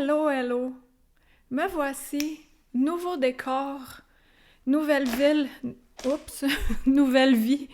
Hello, hello! Me voici, nouveau décor, nouvelle ville, oups, nouvelle vie.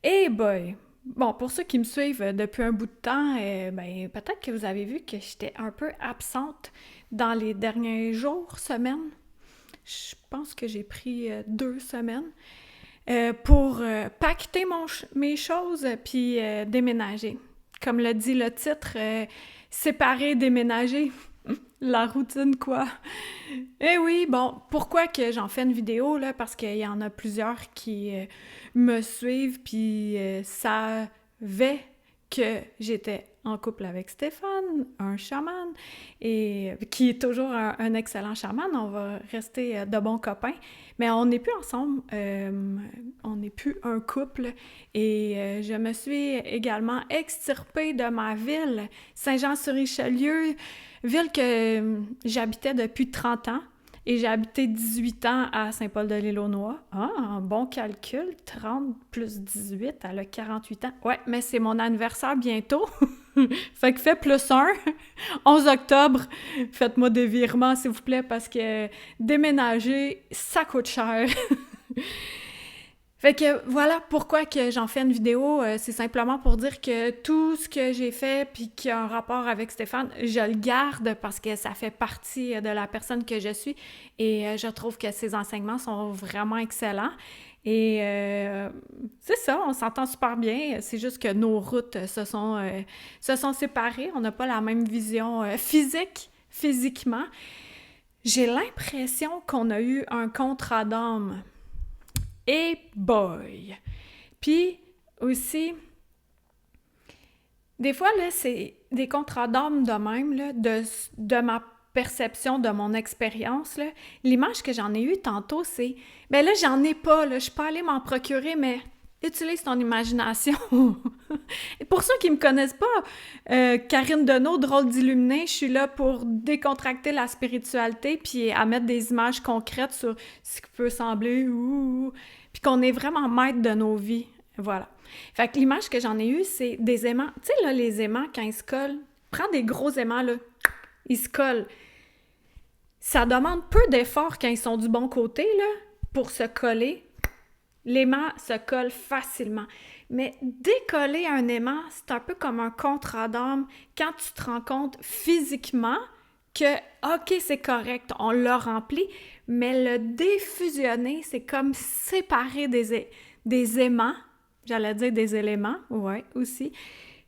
Eh boy! Bon, pour ceux qui me suivent depuis un bout de temps, ben, peut-être que vous avez vu que j'étais un peu absente dans les derniers jours, semaines. Je pense que j'ai pris 2 semaines pour pacter mes choses puis déménager. Comme le dit le titre, séparer, déménager. La routine, quoi. Eh oui, bon, pourquoi que j'en fais une vidéo, là? Parce qu'il y en a plusieurs qui me suivent, puis savaient que j'étais en couple avec Stéphane, un chaman, et qui est toujours un excellent chaman. On va rester de bons copains, mais on n'est plus ensemble, on n'est plus un couple, et je me suis également extirpée de ma ville, Saint-Jean-sur-Richelieu, ville que j'habitais depuis 30 ans. Et j'ai habité 18 ans à Saint-Paul-de-l'Île-aux-Noix. Ah, un bon calcul. 30 plus 18, elle a 48 ans. Ouais, mais c'est mon anniversaire bientôt. Fait que fait plus 1. 11 octobre. Faites-moi des virements, s'il vous plaît, parce que déménager, ça coûte cher. Fait que voilà pourquoi que j'en fais une vidéo, c'est simplement pour dire que tout ce que j'ai fait puis qui a un rapport avec Stéphane, je le garde parce que ça fait partie de la personne que je suis et je trouve que ses enseignements sont vraiment excellents. Et c'est ça, on s'entend super bien, c'est juste que nos routes se sont séparées, on n'a pas la même vision physiquement. J'ai l'impression qu'on a eu un contrat d'âme. Et boy! Puis aussi, des fois, là, c'est des contrats d'âme de même, là, de ma perception, de mon expérience, là. L'image que j'en ai eue tantôt, c'est, ben là, j'en ai pas, là, je suis pas allée m'en procurer, mais utilise ton imagination. Et pour ceux qui me connaissent pas, Karine Deneau, drôle d'illuminée, je suis là pour décontracter la spiritualité puis à mettre des images concrètes sur ce qui peut sembler puis qu'on est vraiment maître de nos vies. Voilà. Fait que l'image que j'en ai eue, c'est des aimants. Tu sais, là, les aimants, quand ils se collent, prends des gros aimants, là, ils se collent. Ça demande peu d'efforts quand ils sont du bon côté, là, pour se coller. L'aimant se colle facilement. Mais décoller un aimant, c'est un peu comme un contrat d'âme quand tu te rends compte physiquement que, OK, c'est correct, on l'a rempli, mais le défusionner, c'est comme séparer des aimants, j'allais dire des éléments, ouais, aussi.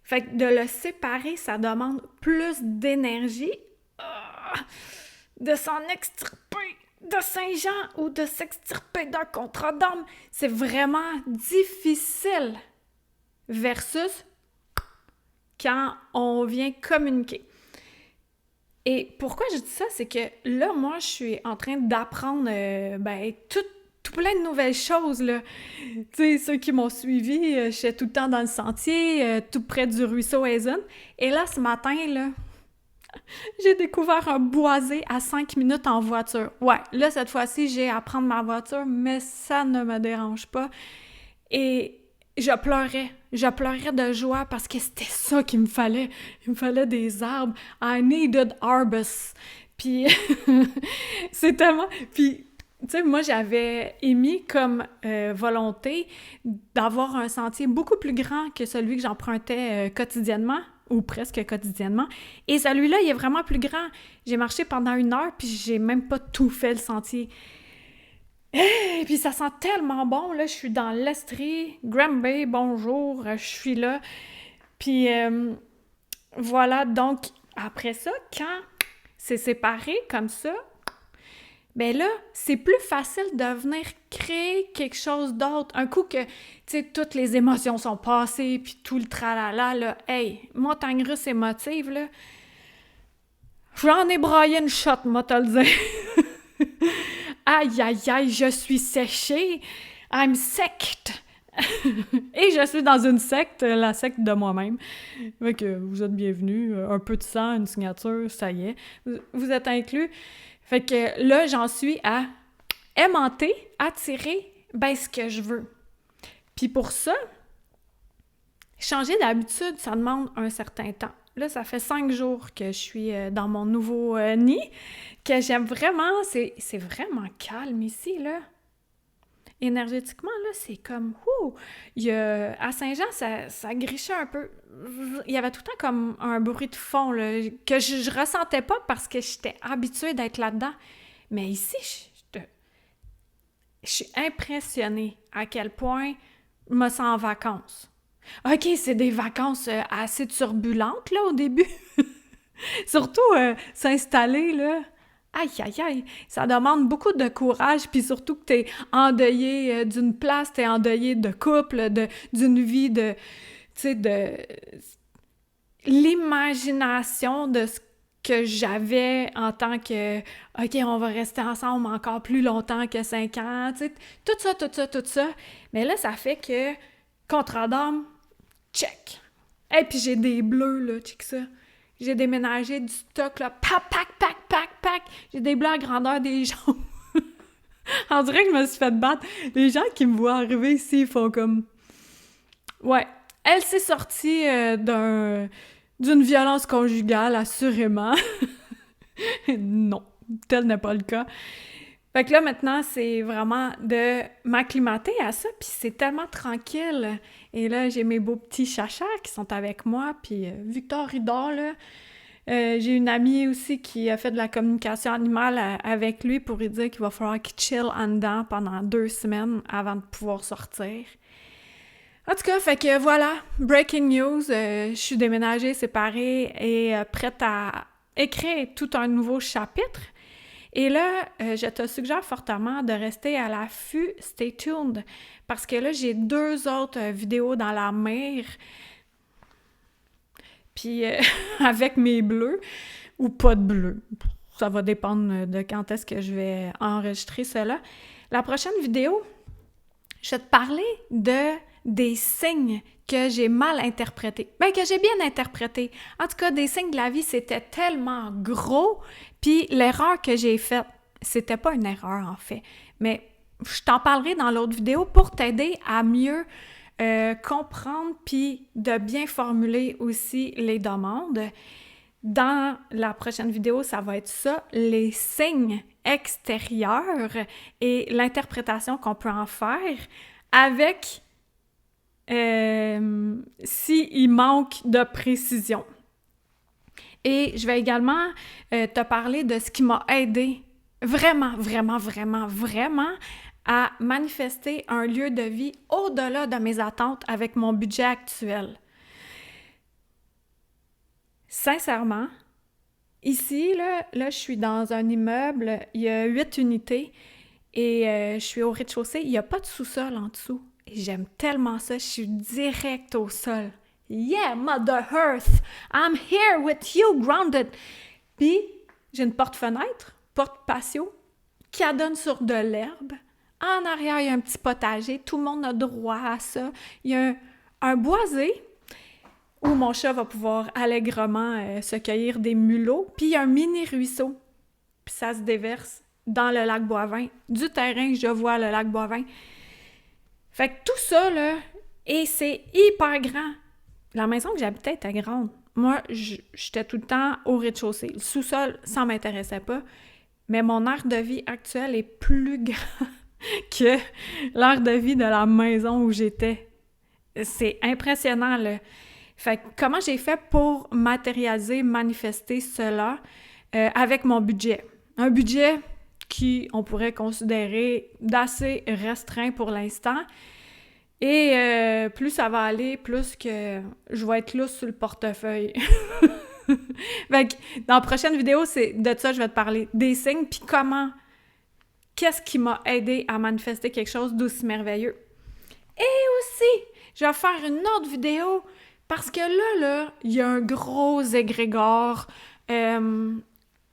Fait que de le séparer, ça demande plus d'énergie, de s'en extirper de Saint-Jean ou de s'extirper d'un contrat d'âme. C'est vraiment difficile versus quand on vient communiquer. Et pourquoi je dis ça, c'est que là, moi, je suis en train d'apprendre tout plein de nouvelles choses, là. Tu sais, ceux qui m'ont suivi, je suis tout le temps dans le sentier, tout près du ruisseau Hazen. Et là, ce matin, là, j'ai découvert un boisé à 5 minutes en voiture. Ouais, là, cette fois-ci, j'ai à prendre ma voiture, mais ça ne me dérange pas. Et je pleurais de joie parce que c'était ça qu'il me fallait. Il me fallait des arbres. I needed arbus. Puis, c'est tellement... Puis, tu sais, moi, j'avais émis comme volonté d'avoir un sentier beaucoup plus grand que celui que j'empruntais quotidiennement, ou presque quotidiennement. Et celui-là, il est vraiment plus grand. J'ai marché pendant 1 heure, puis j'ai même pas tout fait, le sentier. Et puis ça sent tellement bon, là, je suis dans l'Estrie. Granby, bonjour, je suis là. Puis voilà, donc, après ça, quand c'est séparé comme ça, ben là, c'est plus facile de venir créer quelque chose d'autre. Un coup que, tu sais, toutes les émotions sont passées, puis tout le tralala, là, hey, montagne russe émotive, là, j'en ai braillé une shot, moi, te le dire. Aïe, aïe, aïe, je suis séchée. I'm secte. Et je suis dans une secte, la secte de moi-même. Fait que vous êtes bienvenus. Un peu de sang, une signature, ça y est. Vous êtes inclus. Fait que là, j'en suis à aimanter, attirer, ben ce que je veux. Puis pour ça, changer d'habitude, ça demande un certain temps. là, ça fait 5 jours que je suis dans mon nouveau nid, que j'aime vraiment. C'est vraiment calme ici, là. Énergétiquement, là, c'est comme... à Saint-Jean, ça grichait un peu. Il y avait tout le temps comme un bruit de fond, là, que je ressentais pas parce que j'étais habituée d'être là-dedans. Mais ici, je suis impressionnée à quel point je me sens en vacances. OK, c'est des vacances assez turbulentes, là, au début. Surtout s'installer, là. Aïe, aïe, aïe, ça demande beaucoup de courage, puis surtout que t'es endeuillé d'une place, t'es endeuillé de couple, d'une vie, tu sais, de l'imagination de ce que j'avais en tant que OK, on va rester ensemble encore plus longtemps que 5 ans, tu sais, tout ça. Mais là, ça fait que contrat d'âme, check. Et puis j'ai des bleus, là, check ça. J'ai déménagé du stock, là, pack. J'ai des bleus à grandeur des jambes. On dirait que je me suis fait battre. Les gens qui me voient arriver ici, ils font comme... Ouais, elle s'est sortie d'une violence conjugale, assurément. Non, tel n'est pas le cas. Fait que là, maintenant, c'est vraiment de m'acclimater à ça, puis c'est tellement tranquille. Et là, j'ai mes beaux petits chachas qui sont avec moi, puis Victor, il dort, là. J'ai une amie aussi qui a fait de la communication animale avec lui pour lui dire qu'il va falloir qu'il chill en dedans pendant 2 semaines avant de pouvoir sortir. En tout cas, fait que voilà, breaking news, je suis déménagée, séparée et prête à écrire tout un nouveau chapitre. Et là, je te suggère fortement de rester à l'affût, stay tuned, parce que là, j'ai 2 autres vidéos dans la mer, puis avec mes bleus, ou pas de bleus. Ça va dépendre de quand est-ce que je vais enregistrer cela. La prochaine vidéo, je vais te parler des signes que j'ai mal interprétés. Bien, que j'ai bien interprétés. En tout cas, des signes de la vie, c'était tellement gros. Puis l'erreur que j'ai faite, c'était pas une erreur en fait, mais je t'en parlerai dans l'autre vidéo pour t'aider à mieux comprendre puis de bien formuler aussi les demandes. Dans la prochaine vidéo, ça va être ça, les signes extérieurs et l'interprétation qu'on peut en faire avec s'il manque de précision. Et je vais également te parler de ce qui m'a aidé vraiment à manifester un lieu de vie au-delà de mes attentes avec mon budget actuel. Sincèrement, ici, là, je suis dans un immeuble, il y a 8 unités et je suis au rez-de-chaussée, il n'y a pas de sous-sol en dessous. Et j'aime tellement ça, je suis direct au sol. Yeah, Mother Earth, I'm here with you, grounded. Puis, j'ai une porte-fenêtre, porte-patio, qui donne sur de l'herbe. En arrière, il y a un petit potager, tout le monde a droit à ça. Il y a un boisé où mon chat va pouvoir allègrement se cueillir des mulots. Puis, il y a un mini ruisseau, puis ça se déverse dans le lac Boivin. Du terrain, je vois le lac Boivin. Fait que tout ça, là, et c'est hyper grand. La maison que j'habitais était grande. Moi, j'étais tout le temps au rez-de-chaussée. Le sous-sol, ça m'intéressait pas. Mais mon aire de vie actuelle est plus grand que l'aire de vie de la maison où j'étais. C'est impressionnant, là. Fait que comment j'ai fait pour matérialiser, manifester cela avec mon budget? Un budget qui, on pourrait considérer d'assez restreint pour l'instant. Et plus ça va aller, plus que je vais être lousse sur le portefeuille. Fait que dans la prochaine vidéo, c'est de ça que je vais te parler. Des signes, puis qu'est-ce qui m'a aidé à manifester quelque chose d'aussi merveilleux. Et aussi, je vais faire une autre vidéo parce que là, il y a un gros égrégore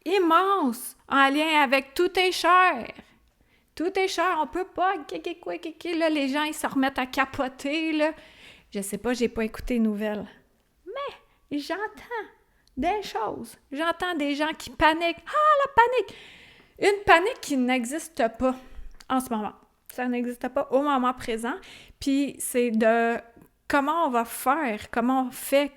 immense en lien avec tout est cher. Tout est cher, on peut pas, là, les gens, ils se remettent à capoter, là. Je sais pas, j'ai pas écouté les nouvelles. Mais j'entends des choses. J'entends des gens qui paniquent. Ah, la panique! Une panique qui n'existe pas en ce moment. Ça n'existe pas au moment présent. Puis c'est de comment on va faire, comment faire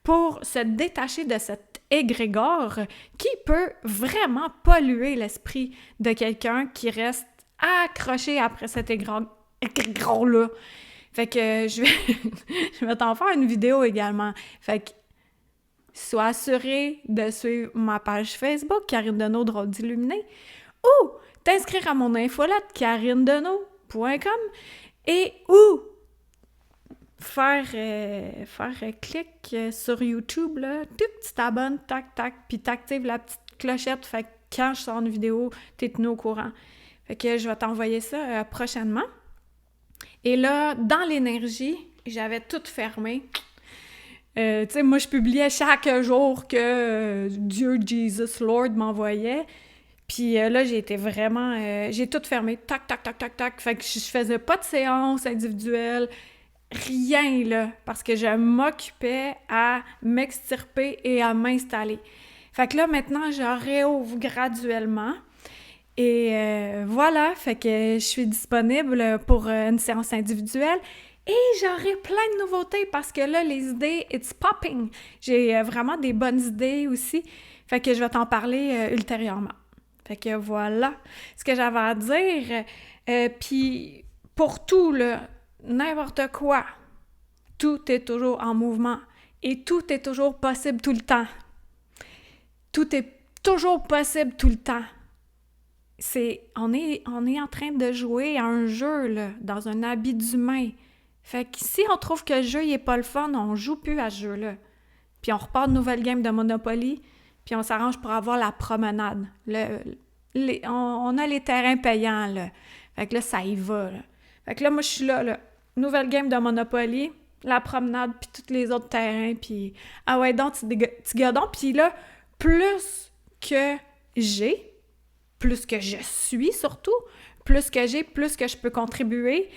pour se détacher de cet égrégore qui peut vraiment polluer l'esprit de quelqu'un qui reste accroché après cet égrégore-là. Fait que je vais t'en faire une vidéo également. Fait que sois assuré de suivre ma page Facebook, Karine Deneau, Drôle d'Illuminée, ou t'inscrire à mon infolette, karinedeneau.com, et ou faire clic sur YouTube, là, tu t'abonnes, tac, tac, puis t'actives la petite clochette, fait que quand je sors une vidéo, t'es tenu au courant. Fait que je vais t'envoyer ça prochainement. Et là, dans l'énergie, j'avais tout fermé. Tu sais, moi, je publiais chaque jour que Dieu, Jesus, Lord m'envoyait. Puis là, j'ai été vraiment... j'ai tout fermé. Tac, tac, tac, tac, tac. Fait que je faisais pas de séance individuelle. Rien, là. Parce que je m'occupais à m'extirper et à m'installer. Fait que là, maintenant, je réouvre graduellement. Et voilà, fait que je suis disponible pour une séance individuelle et j'aurai plein de nouveautés parce que là, les idées, it's popping. J'ai vraiment des bonnes idées aussi, fait que je vais t'en parler ultérieurement. Fait que voilà ce que j'avais à dire. Puis pour tout, là, n'importe quoi, tout est toujours en mouvement et tout est toujours possible tout le temps. Tout est toujours possible tout le temps. On est en train de jouer à un jeu, là, dans un habit d'humain. Fait que si on trouve que le jeu n'est pas le fun, on joue plus à ce jeu-là. Puis on repart de nouvelle game de Monopoly, puis on s'arrange pour avoir la promenade. On a les terrains payants, là. Fait que là, ça y va, là. Fait que là, moi, je suis là. Nouvelle game de Monopoly, la promenade, puis tous les autres terrains, puis... Ah ouais, donc, petit gadon. Puis là, plus que j'ai... plus que je suis surtout, plus que j'ai, plus que je peux contribuer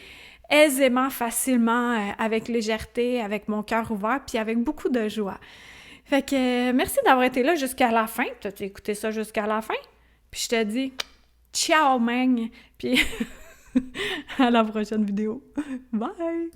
aisément, facilement, avec légèreté, avec mon cœur ouvert, puis avec beaucoup de joie. Fait que merci d'avoir été là jusqu'à la fin. Tu as écouté ça jusqu'à la fin. Puis je te dis ciao, man! Puis à la prochaine vidéo. Bye!